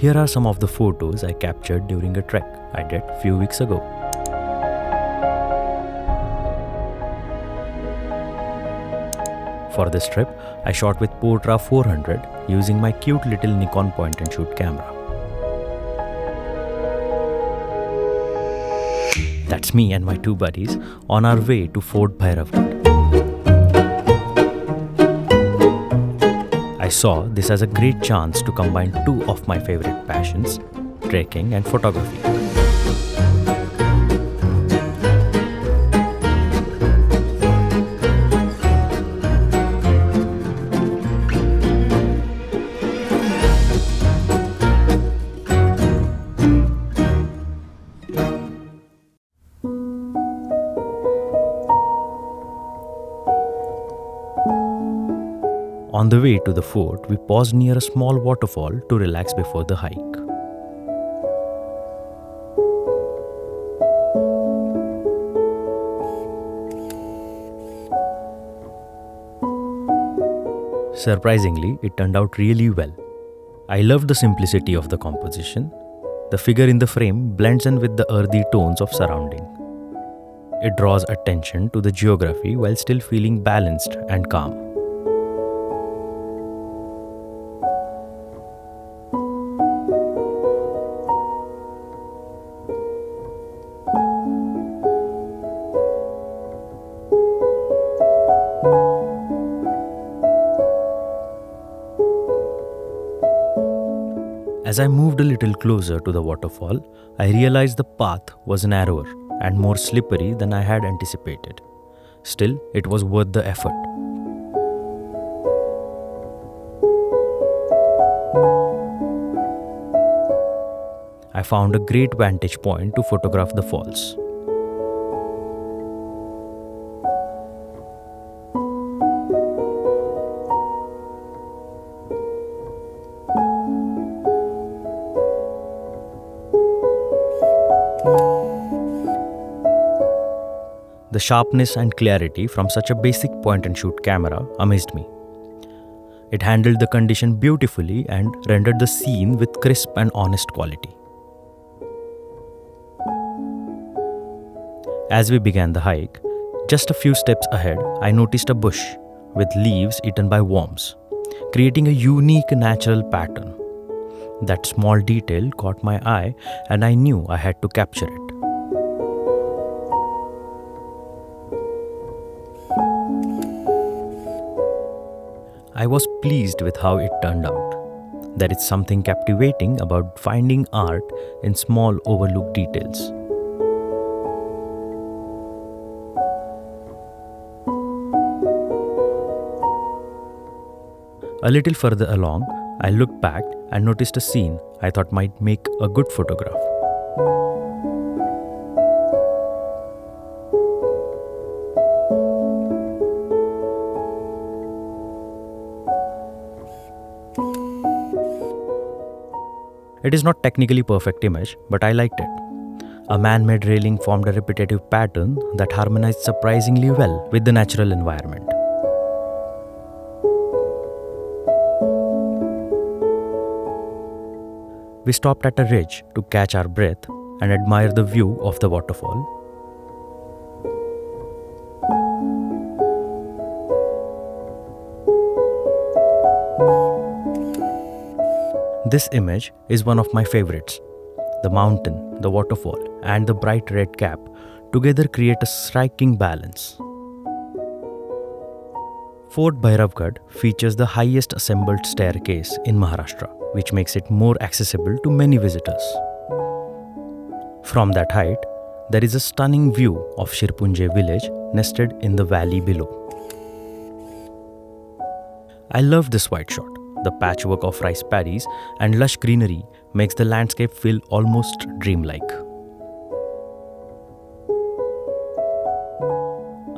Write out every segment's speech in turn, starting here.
Here are some of the photos I captured during a trek I did a few weeks ago. For this trip, I shot with Portra 400 using my cute little Nikon point-and-shoot camera. That's me and my two buddies on our way to Fort Bhairavgad. I saw this as a great chance to combine two of my favorite passions, trekking and photography. On the way to the fort, we paused near a small waterfall to relax before the hike. Surprisingly, it turned out really well. I loved the simplicity of the composition. The figure in the frame blends in with the earthy tones of surrounding. It draws attention to the geography while still feeling balanced and calm. As I moved a little closer to the waterfall, I realized the path was narrower and more slippery than I had anticipated. Still, it was worth the effort. I found a great vantage point to photograph the falls. The sharpness and clarity from such a basic point-and-shoot camera amazed me. It handled the condition beautifully and rendered the scene with crisp and honest quality. As we began the hike, just a few steps ahead, I noticed a bush with leaves eaten by worms, creating a unique natural pattern. That small detail caught my eye and I knew I had to capture it. I was pleased with how it turned out. There is something captivating about finding art in small overlooked details. A little further along, I looked back and noticed a scene I thought might make a good photograph. It is not technically perfect image, but I liked it. A man-made railing formed a repetitive pattern that harmonized surprisingly well with the natural environment. We stopped at a ridge to catch our breath and admire the view of the waterfall. This image is one of my favorites. The mountain, the waterfall, and the bright red cap together create a striking balance. Fort Bhairavgad features the highest assembled staircase in Maharashtra, which makes it more accessible to many visitors. From that height, there is a stunning view of Shirpunje village nested in the valley below. I love this wide shot. The patchwork of rice paddies and lush greenery makes the landscape feel almost dreamlike.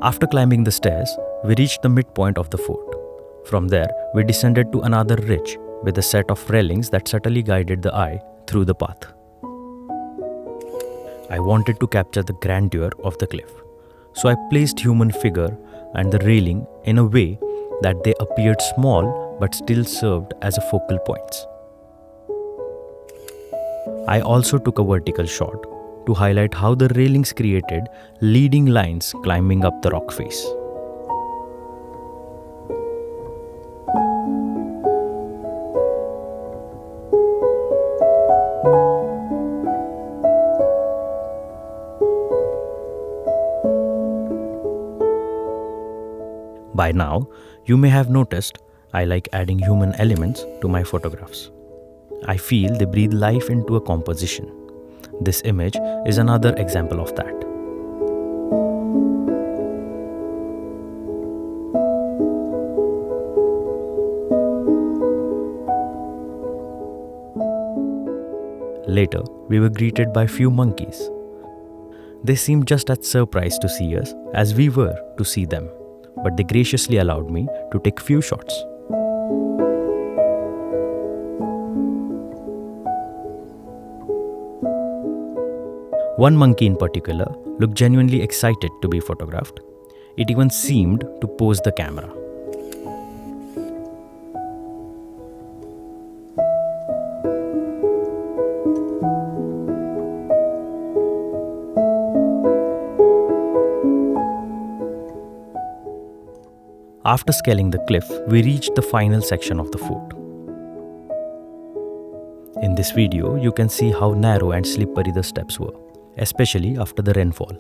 After climbing the stairs, we reached the midpoint of the fort. From there, we descended to another ridge with a set of railings that subtly guided the eye through the path. I wanted to capture the grandeur of the cliff, so I placed human figure and the railing in a way that they appeared small but still served as a focal points. I also took a vertical shot to highlight how the railings created leading lines climbing up the rock face. By now, you may have noticed I like adding human elements to my photographs. I feel they breathe life into a composition. This image is another example of that. Later, we were greeted by few monkeys. They seemed just as surprised to see us as we were to see them, but they graciously allowed me to take few shots. One monkey in particular looked genuinely excited to be photographed. It even seemed to pose the camera. After scaling the cliff, we reached the final section of the fort. In this video, you can see how narrow and slippery the steps were, especially after the rainfall.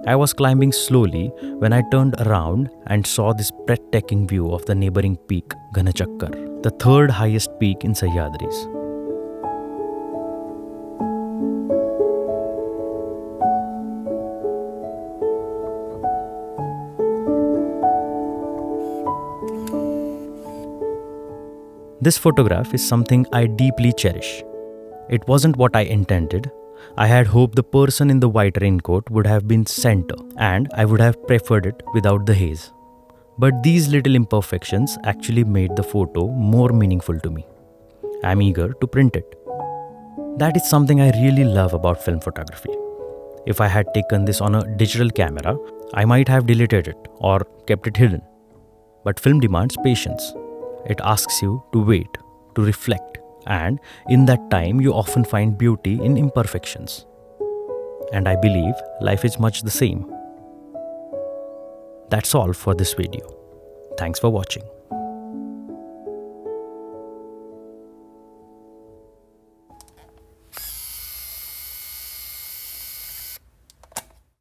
I was climbing slowly when I turned around and saw this breathtaking view of the neighboring peak, Ganachakkar, the third highest peak in Sahyadris. This photograph is something I deeply cherish. It wasn't what I intended. I had hoped the person in the white raincoat would have been center, and I would have preferred it without the haze. But these little imperfections actually made the photo more meaningful to me. I'm eager to print it. That is something I really love about film photography. If I had taken this on a digital camera, I might have deleted it or kept it hidden. But film demands patience. It asks you to wait, to reflect, and in that time you often find beauty in imperfections. And I believe life is much the same. That's all for this video. Thanks for watching.